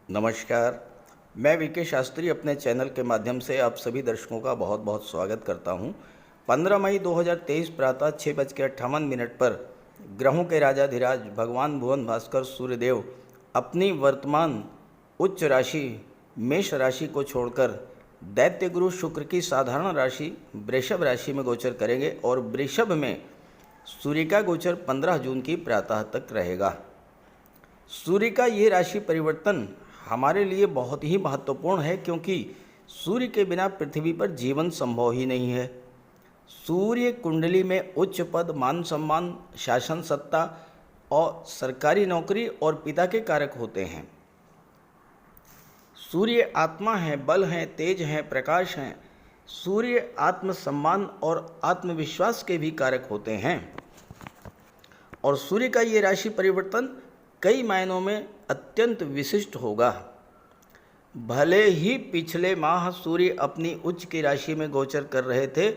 नमस्कार। मैं वीके शास्त्री अपने चैनल के माध्यम से आप सभी दर्शकों का बहुत बहुत स्वागत करता हूं। 15 मई 2023 प्रातः 6:58 पर ग्रहों के राजाधिराज भगवान भुवन भास्कर सूर्यदेव अपनी वर्तमान उच्च राशि मेष राशि को छोड़कर दैत्य गुरु शुक्र की साधारण राशि वृषभ राशि में गोचर करेंगे और वृषभ में सूर्य का गोचर 15 जून की प्रातः तक रहेगा। सूर्य का ये राशि परिवर्तन हमारे लिए बहुत ही महत्वपूर्ण है, क्योंकि सूर्य के बिना पृथ्वी पर जीवन संभव ही नहीं है। सूर्य कुंडली में उच्च पद, मान सम्मान, शासन सत्ता और सरकारी नौकरी और पिता के कारक होते हैं। सूर्य आत्मा है, बल है, तेज है, प्रकाश है। सूर्य आत्मसम्मान और आत्मविश्वास के भी कारक होते हैं। और सूर्य का ये राशि परिवर्तन कई मायनों में अत्यंत विशिष्ट होगा। भले ही पिछले माह सूर्य अपनी उच्च की राशि में गोचर कर रहे थे,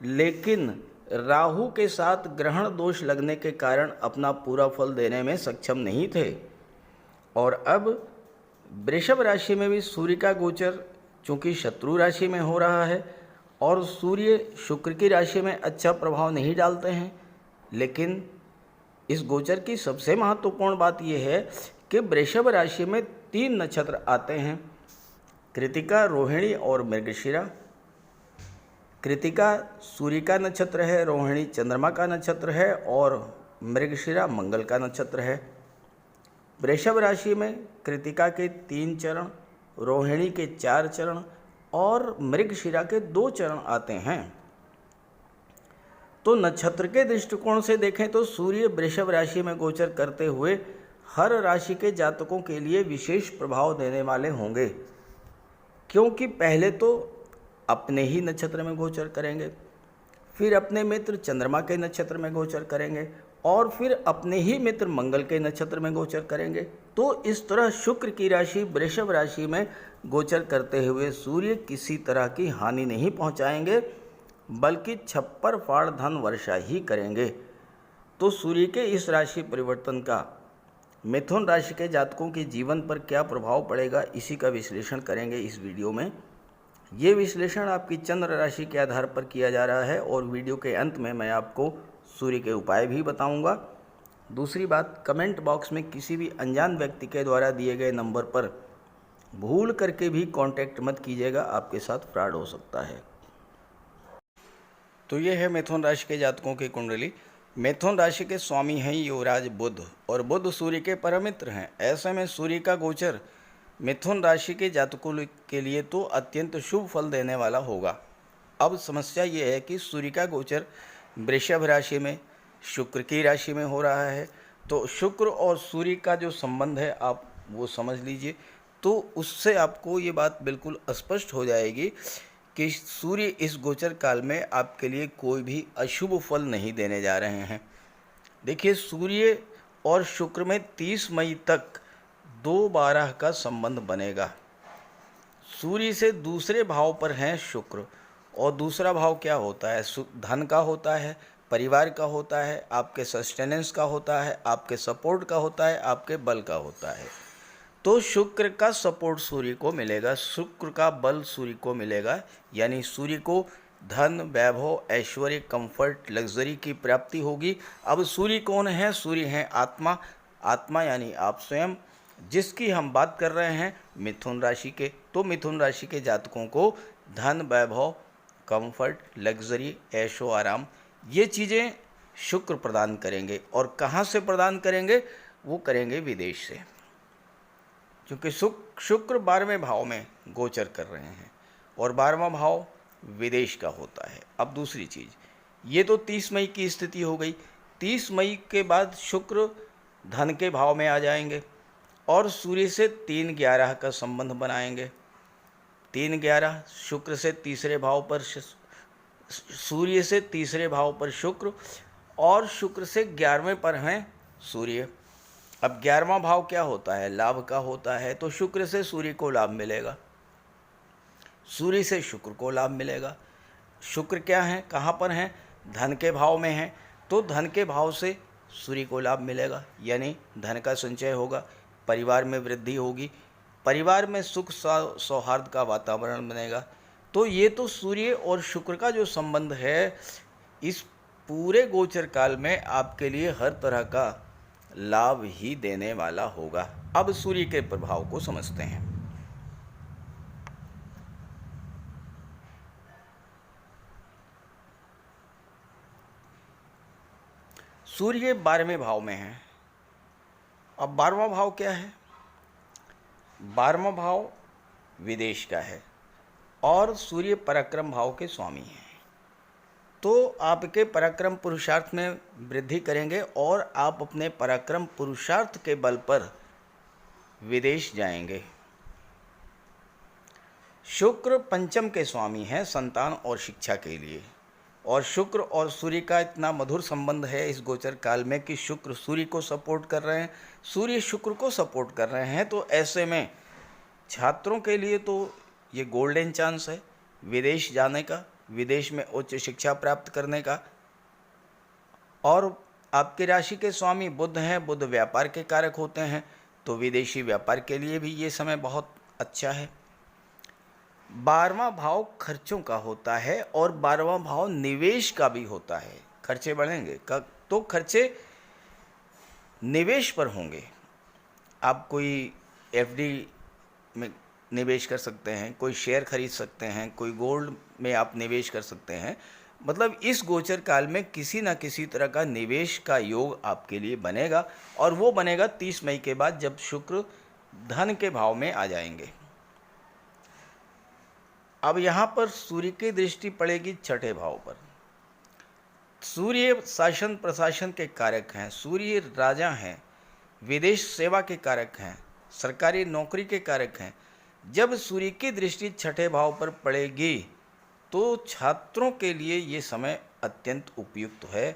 लेकिन राहु के साथ ग्रहण दोष लगने के कारण अपना पूरा फल देने में सक्षम नहीं थे। और अब वृषभ राशि में भी सूर्य का गोचर चूँकि शत्रु राशि में हो रहा है और सूर्य शुक्र की राशि में अच्छा प्रभाव नहीं डालते हैं, लेकिन इस गोचर की सबसे महत्वपूर्ण बात यह है कि वृषभ राशि में 3 नक्षत्र आते हैं: कृतिका, रोहिणी और मृगशिरा। कृतिका सूर्य का नक्षत्र है, रोहिणी चंद्रमा का नक्षत्र है और मृगशिरा मंगल का नक्षत्र है। वृषभ राशि में कृतिका के 3 चरण, रोहिणी के 4 चरण और मृगशिरा के 2 चरण आते हैं। तो नक्षत्र के दृष्टिकोण से देखें तो सूर्य वृषभ राशि में गोचर करते हुए हर राशि के जातकों के लिए विशेष प्रभाव देने वाले होंगे, क्योंकि पहले तो अपने ही नक्षत्र में गोचर करेंगे, फिर अपने मित्र चंद्रमा के नक्षत्र में गोचर करेंगे और फिर अपने ही मित्र मंगल के नक्षत्र में गोचर करेंगे। तो इस तरह शुक्र की राशि वृषभ राशि में गोचर करते हुए सूर्य किसी तरह की हानि नहीं पहुंचाएंगे, बल्कि छप्पर फाड़ धन वर्षा ही करेंगे। तो सूर्य के इस राशि परिवर्तन का मिथुन राशि के जातकों के जीवन पर क्या प्रभाव पड़ेगा, इसी का विश्लेषण करेंगे इस वीडियो में। ये विश्लेषण आपकी चंद्र राशि के आधार पर किया जा रहा है और वीडियो के अंत में मैं आपको सूर्य के उपाय भी बताऊंगा। दूसरी बात, कमेंट बॉक्स में किसी भी अनजान व्यक्ति के द्वारा दिए गए नंबर पर भूल करके भी कांटेक्ट मत कीजिएगा, आपके साथ फ्रॉड हो सकता है। तो ये है मिथुन राशि के जातकों की कुंडली। मिथुन राशि के स्वामी हैं युवराज बुध और बुध सूर्य के परम मित्र हैं। ऐसे में सूर्य का गोचर मिथुन राशि के जातकों के लिए तो अत्यंत शुभ फल देने वाला होगा। अब समस्या ये है कि सूर्य का गोचर वृषभ राशि में शुक्र की राशि में हो रहा है, तो शुक्र और सूर्य का जो संबंध है आप वो समझ लीजिए, तो उससे आपको ये बात बिल्कुल स्पष्ट हो जाएगी कि सूर्य इस गोचर काल में आपके लिए कोई भी अशुभ फल नहीं देने जा रहे हैं। देखिए, सूर्य और शुक्र में 30 मई तक 2-12 का संबंध बनेगा। सूर्य से दूसरे भाव पर हैं शुक्र, और दूसरा भाव क्या होता है? धन का होता है, परिवार का होता है, आपके सस्टेनेंस का होता है, आपके सपोर्ट का होता है, आपके बल का होता है। तो शुक्र का सपोर्ट सूर्य को मिलेगा, शुक्र का बल सूर्य को मिलेगा, यानी सूर्य को धन, वैभव, ऐश्वर्य, कंफर्ट, लग्जरी की प्राप्ति होगी। अब सूर्य कौन है? सूर्य है आत्मा। आत्मा यानी आप स्वयं, जिसकी हम बात कर रहे हैं मिथुन राशि के। तो मिथुन राशि के जातकों को धन, वैभव, कंफर्ट, लग्जरी, ऐशो आराम, ये चीज़ें शुक्र प्रदान करेंगे। और कहाँ से प्रदान करेंगे? वो करेंगे विदेश से, क्योंकि शुक्र 12वें भाव में गोचर कर रहे हैं और 12वां भाव विदेश का होता है। अब दूसरी चीज़, ये तो 30 मई की स्थिति हो गई। 30 मई के बाद शुक्र धन के भाव में आ जाएंगे और सूर्य से 3-11 का संबंध बनाएंगे। 3-11 शुक्र से तीसरे भाव पर सूर्य से तीसरे भाव पर शुक्र और शुक्र से 11वें पर हैं सूर्य। अब 11वां भाव क्या होता है? लाभ का होता है। तो शुक्र से सूर्य को लाभ मिलेगा, सूर्य से शुक्र को लाभ मिलेगा। शुक्र क्या है, कहाँ पर हैं? धन के भाव में हैं, तो धन के भाव से सूर्य को लाभ मिलेगा, यानी धन का संचय होगा, परिवार में वृद्धि होगी, परिवार में सुख सौहार्द का वातावरण बनेगा। तो ये तो सूर्य और शुक्र का जो संबंध है, इस पूरे गोचर काल में आपके लिए हर तरह का लाभ ही देने वाला होगा। अब सूर्य के प्रभाव को समझते हैं। सूर्य 12वें भाव में है। अब 12वां भाव क्या है? 12वां भाव विदेश का है और सूर्य पराक्रम भाव के स्वामी हैं। तो आपके पराक्रम पुरुषार्थ में वृद्धि करेंगे और आप अपने पराक्रम पुरुषार्थ के बल पर विदेश जाएंगे। शुक्र पंचम के स्वामी हैं संतान और शिक्षा के लिए, और शुक्र और सूर्य का इतना मधुर संबंध है इस गोचर काल में कि शुक्र सूर्य को सपोर्ट कर रहे हैं, सूर्य शुक्र को सपोर्ट कर रहे हैं। तो ऐसे में छात्रों के लिए तो ये गोल्डन चांस है विदेश जाने का, विदेश में उच्च शिक्षा प्राप्त करने का। और आपकी राशि के स्वामी बुध हैं, बुध व्यापार के कारक होते हैं, तो विदेशी व्यापार के लिए भी ये समय बहुत अच्छा है। 12वां भाव खर्चों का होता है और 12वां भाव निवेश का भी होता है। खर्चे बढ़ेंगे तो खर्चे निवेश पर होंगे। आप कोई एफडी में निवेश कर सकते हैं, कोई शेयर खरीद सकते हैं, कोई गोल्ड में आप निवेश कर सकते हैं। मतलब इस गोचर काल में किसी न किसी तरह का निवेश का योग आपके लिए बनेगा, और वो बनेगा 30 मई के बाद, जब शुक्र धन के भाव में आ जाएंगे। अब यहाँ पर सूर्य की दृष्टि पड़ेगी 6ठे भाव पर। सूर्य शासन प्रशासन के कारक हैं, सूर्य राजा हैं, विदेश सेवा के कारक हैं, सरकारी नौकरी के कारक हैं। जब सूर्य की दृष्टि 6ठे भाव पर पड़ेगी तो छात्रों के लिए ये समय अत्यंत उपयुक्त है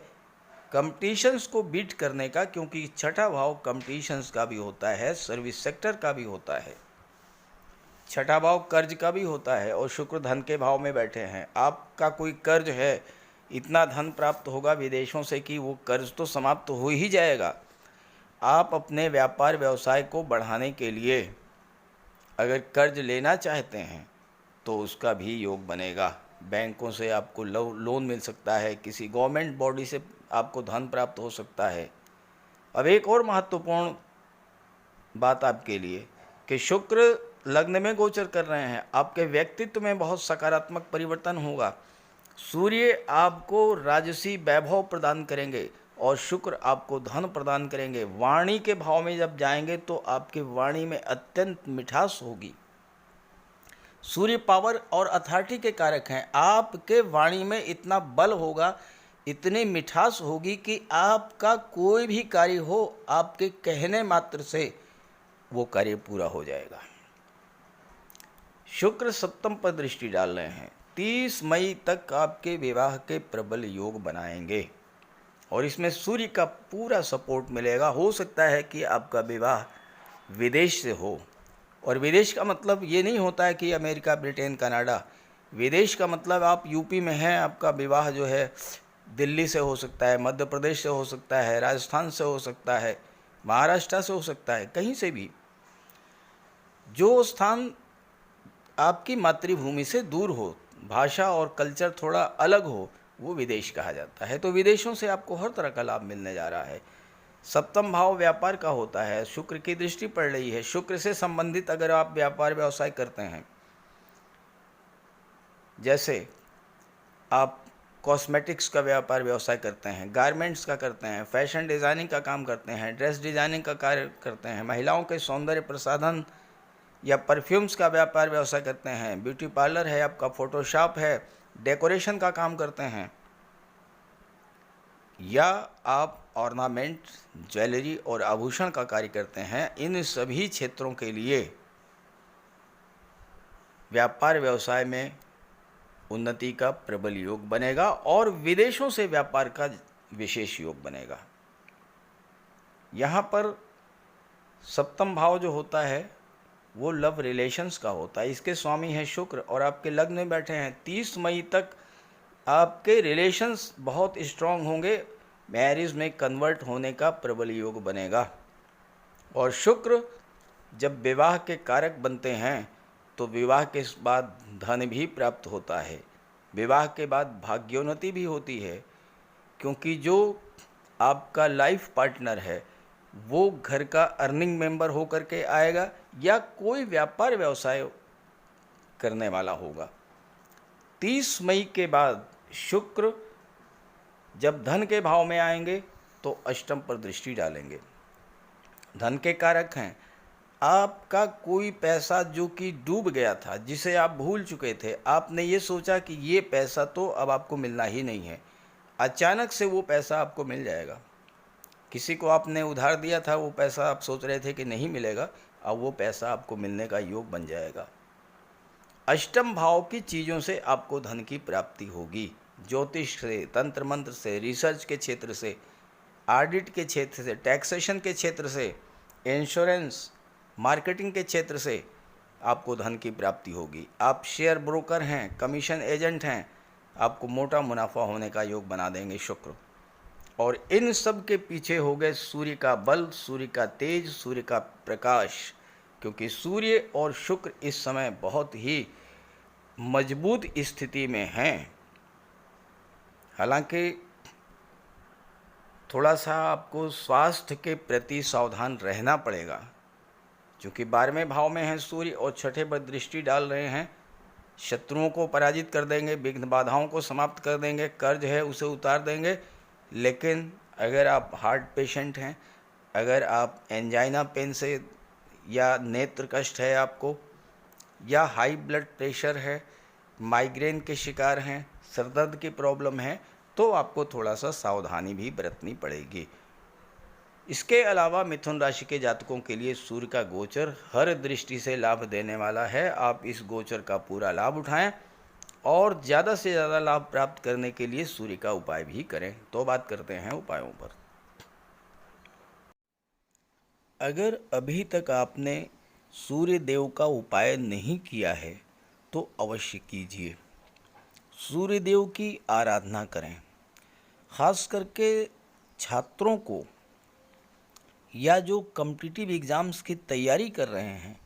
कंपटीशंस को बीट करने का, क्योंकि 6ठा भाव कंपटीशंस का भी होता है, सर्विस सेक्टर का भी होता है, 6ठा भाव कर्ज का भी होता है, और शुक्र धन के भाव में बैठे हैं। आपका कोई कर्ज है, इतना धन प्राप्त होगा विदेशों से कि वो कर्ज तो समाप्त हो ही जाएगा। आप अपने व्यापार व्यवसाय को बढ़ाने के लिए अगर कर्ज लेना चाहते हैं तो उसका भी योग बनेगा। बैंकों से आपको लोन मिल सकता है, किसी गवर्नमेंट बॉडी से आपको धन प्राप्त हो सकता है। अब एक और महत्वपूर्ण बात आपके लिए कि शुक्र लग्न में गोचर कर रहे हैं, आपके व्यक्तित्व में बहुत सकारात्मक परिवर्तन होगा। सूर्य आपको राजसी वैभव प्रदान करेंगे और शुक्र आपको धन प्रदान करेंगे। वाणी के भाव में जब जाएंगे तो आपकी वाणी में अत्यंत मिठास होगी। सूर्य पावर और अथॉरिटी के कारक हैं। आपके वाणी में इतना बल होगा, इतनी मिठास होगी कि आपका कोई भी कार्य हो, आपके कहने मात्र से वो कार्य पूरा हो जाएगा। शुक्र सप्तम पर दृष्टि डाल रहे हैं। 30 मई तक आपके विवाह के प्रबल योग बनाएंगे और इसमें सूर्य का पूरा सपोर्ट मिलेगा। हो सकता है कि आपका विवाह विदेश से हो, और विदेश का मतलब ये नहीं होता है कि अमेरिका, ब्रिटेन, कनाडा। विदेश का मतलब आप यूपी में हैं, आपका विवाह जो है दिल्ली से हो सकता है, मध्य प्रदेश से हो सकता है, राजस्थान से हो सकता है, महाराष्ट्र से हो सकता है, कहीं से भी। जो स्थान आपकी मातृभूमि से दूर हो, भाषा और कल्चर थोड़ा अलग हो, वो विदेश कहा जाता है। तो विदेशों से आपको हर तरह का लाभ मिलने जा रहा है। सप्तम भाव व्यापार का होता है, शुक्र की दृष्टि पड़ रही है। शुक्र से संबंधित अगर आप व्यापार व्यवसाय करते हैं, जैसे आप कॉस्मेटिक्स का व्यापार व्यवसाय करते हैं, गारमेंट्स का करते हैं, फैशन डिज़ाइनिंग का काम करते हैं, ड्रेस डिज़ाइनिंग का कार्य करते हैं, महिलाओं के सौंदर्य प्रसाधन या परफ्यूम्स का व्यापार व्यवसाय करते हैं, ब्यूटी पार्लर है आपका, फोटोशॉप है, डेकोरेशन का काम करते हैं, या आप ऑर्नामेंट, ज्वेलरी और आभूषण का कार्य करते हैं, इन सभी क्षेत्रों के लिए व्यापार व्यवसाय में उन्नति का प्रबल योग बनेगा और विदेशों से व्यापार का विशेष योग बनेगा। यहाँ पर सप्तम भाव जो होता है वो लव रिलेशंस का होता है। इसके स्वामी हैं शुक्र और आपके लग्न में बैठे हैं। 30 मई तक आपके रिलेशंस बहुत स्ट्रांग होंगे, मैरिज में कन्वर्ट होने का प्रबल योग बनेगा। और शुक्र जब विवाह के कारक बनते हैं तो विवाह के बाद धन भी प्राप्त होता है, विवाह के बाद भाग्योन्नति भी होती है, क्योंकि जो आपका लाइफ पार्टनर है वो घर का अर्निंग मेंबर होकर के आएगा या कोई व्यापार व्यवसाय करने वाला होगा। 30 मई के बाद शुक्र जब धन के भाव में आएंगे तो अष्टम पर दृष्टि डालेंगे। धन के कारक हैं। आपका कोई पैसा जो कि डूब गया था, जिसे आप भूल चुके थे, आपने ये सोचा कि ये पैसा तो अब आपको मिलना ही नहीं है, अचानक से वो पैसा आपको मिल जाएगा। किसी को आपने उधार दिया था, वो पैसा आप सोच रहे थे कि नहीं मिलेगा, अब वो पैसा आपको मिलने का योग बन जाएगा। अष्टम भाव की चीज़ों से आपको धन की प्राप्ति होगी। ज्योतिष से, तंत्र मंत्र से, रिसर्च के क्षेत्र से, ऑडिट के क्षेत्र से, टैक्सेशन के क्षेत्र से, इंश्योरेंस, मार्केटिंग के क्षेत्र से आपको धन की प्राप्ति होगी। आप शेयर ब्रोकर हैं, कमीशन एजेंट हैं, आपको मोटा मुनाफा होने का योग बना देंगे शुक्र। और इन सब के पीछे हो गए सूर्य का बल, सूर्य का तेज, सूर्य का प्रकाश, क्योंकि सूर्य और शुक्र इस समय बहुत ही मजबूत स्थिति में हैं। हालांकि थोड़ा सा आपको स्वास्थ्य के प्रति सावधान रहना पड़ेगा, क्योंकि 12वें भाव में है सूर्य और छठे पर दृष्टि डाल रहे हैं। शत्रुओं को पराजित कर देंगे, विघ्न बाधाओं को समाप्त कर देंगे, कर्ज है उसे उतार देंगे। लेकिन अगर आप हार्ट पेशेंट हैं, अगर आप एंजाइना पेन से या नेत्र कष्ट है आपको, या हाई ब्लड प्रेशर है, माइग्रेन के शिकार हैं, सरदर्द की प्रॉब्लम है, तो आपको थोड़ा सा सावधानी भी बरतनी पड़ेगी। इसके अलावा मिथुन राशि के जातकों के लिए सूर्य का गोचर हर दृष्टि से लाभ देने वाला है। आप इस गोचर का पूरा लाभ उठाएं और ज़्यादा से ज़्यादा लाभ प्राप्त करने के लिए सूर्य का उपाय भी करें। तो बात करते हैं उपायों पर। अगर अभी तक आपने सूर्य देव का उपाय नहीं किया है तो अवश्य कीजिए। सूर्य देव की आराधना करें। खास करके छात्रों को या जो कॉम्पिटिटिव एग्ज़ाम्स की तैयारी कर रहे हैं,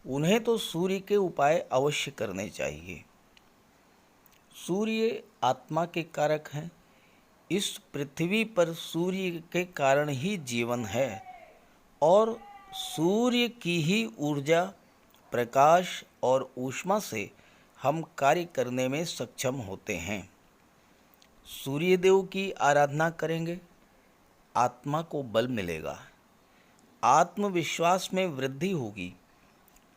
उन्हें तो सूर्य के उपाय अवश्य करने चाहिए। सूर्य आत्मा के कारक हैं। इस पृथ्वी पर सूर्य के कारण ही जीवन है और सूर्य की ही ऊर्जा, प्रकाश और ऊष्मा से हम कार्य करने में सक्षम होते हैं। सूर्य देव की आराधना करेंगे, आत्मा को बल मिलेगा, आत्मविश्वास में वृद्धि होगी,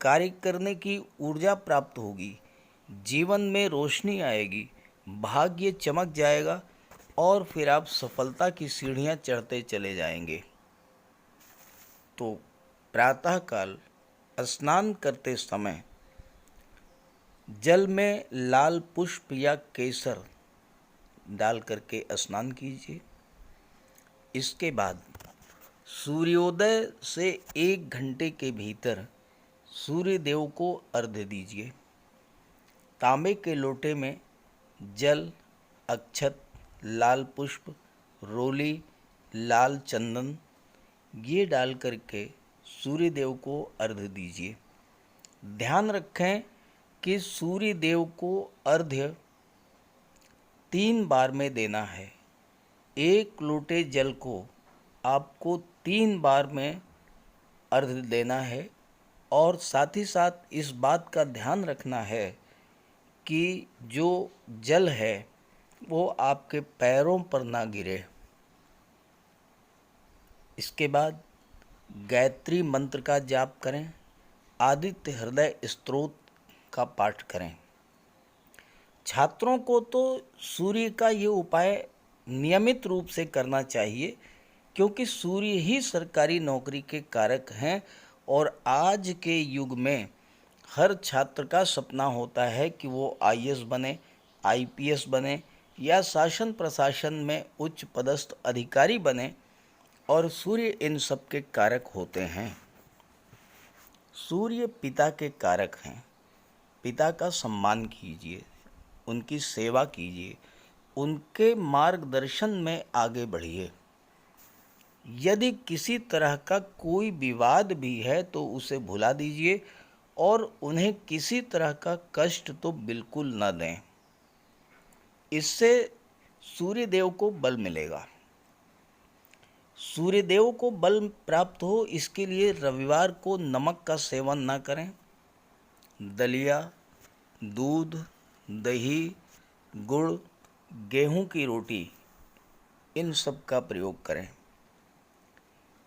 कार्य करने की ऊर्जा प्राप्त होगी, जीवन में रोशनी आएगी, भाग्य चमक जाएगा और फिर आप सफलता की सीढ़ियां चढ़ते चले जाएंगे। तो प्रातःकाल स्नान करते समय जल में लाल पुष्प या केसर डाल करके स्नान कीजिए। इसके बाद सूर्योदय से 1 घंटे के भीतर सूर्य देव को अर्घ्य दीजिए। तांबे के लोटे में जल, अक्षत, लाल पुष्प, रोली, लाल चंदन ये डाल करके सूर्य देव को अर्घ्य दीजिए। ध्यान रखें कि सूर्य देव को अर्घ्य 3 बार में देना है। 1 लोटे जल को आपको 3 बार में अर्घ्य देना है और साथ ही साथ इस बात का ध्यान रखना है कि जो जल है वो आपके पैरों पर ना गिरे। इसके बाद गायत्री मंत्र का जाप करें, आदित्य हृदय स्तोत्र का पाठ करें। छात्रों को तो सूर्य का ये उपाय नियमित रूप से करना चाहिए, क्योंकि सूर्य ही सरकारी नौकरी के कारक हैं और आज के युग में हर छात्र का सपना होता है कि वो आईएएस बने, आईपीएस बने या शासन प्रशासन में उच्च पदस्थ अधिकारी बने, और सूर्य इन सब के कारक होते हैं। सूर्य पिता के कारक हैं। पिता का सम्मान कीजिए, उनकी सेवा कीजिए, उनके मार्गदर्शन में आगे बढ़िए। यदि किसी तरह का कोई विवाद भी है तो उसे भुला दीजिए और उन्हें किसी तरह का कष्ट तो बिल्कुल न दें। इससे सूर्यदेव को बल मिलेगा। सूर्यदेव को बल प्राप्त हो इसके लिए रविवार को नमक का सेवन न करें। दलिया, दूध, दही, गुड़, गेहूं की रोटी, इन सब का प्रयोग करें।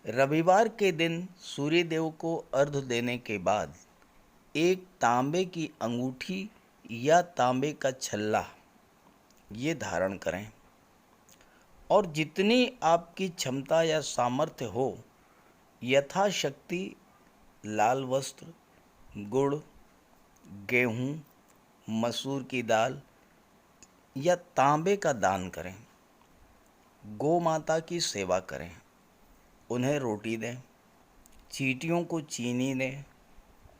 रविवार के दिन सूर्यदेव को अर्घ्य देने के बाद एक तांबे की अंगूठी या तांबे का छल्ला ये धारण करें और जितनी आपकी क्षमता या सामर्थ्य हो यथाशक्ति लाल वस्त्र, गुड़, गेहूं, मसूर की दाल या तांबे का दान करें। गौ माता की सेवा करें, उन्हें रोटी दें, चींटियों को चीनी दें,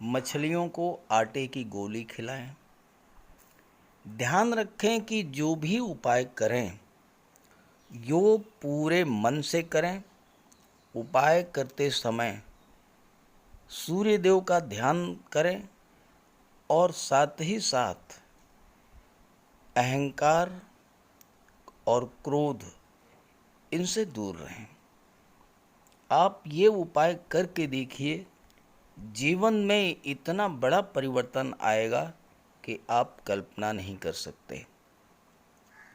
मछलियों को आटे की गोली खिलाएं। ध्यान रखें कि जो भी उपाय करें यो पूरे मन से करें। उपाय करते समय सूर्यदेव का ध्यान करें और साथ ही साथ अहंकार और क्रोध इनसे दूर रहें। आप ये उपाय करके देखिए, जीवन में इतना बड़ा परिवर्तन आएगा कि आप कल्पना नहीं कर सकते।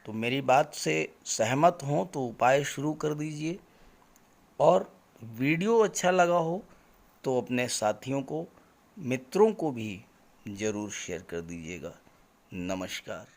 तो मेरी बात से सहमत हों तो उपाय शुरू कर दीजिए और वीडियो अच्छा लगा हो तो अपने साथियों को, मित्रों को भी ज़रूर शेयर कर दीजिएगा। नमस्कार।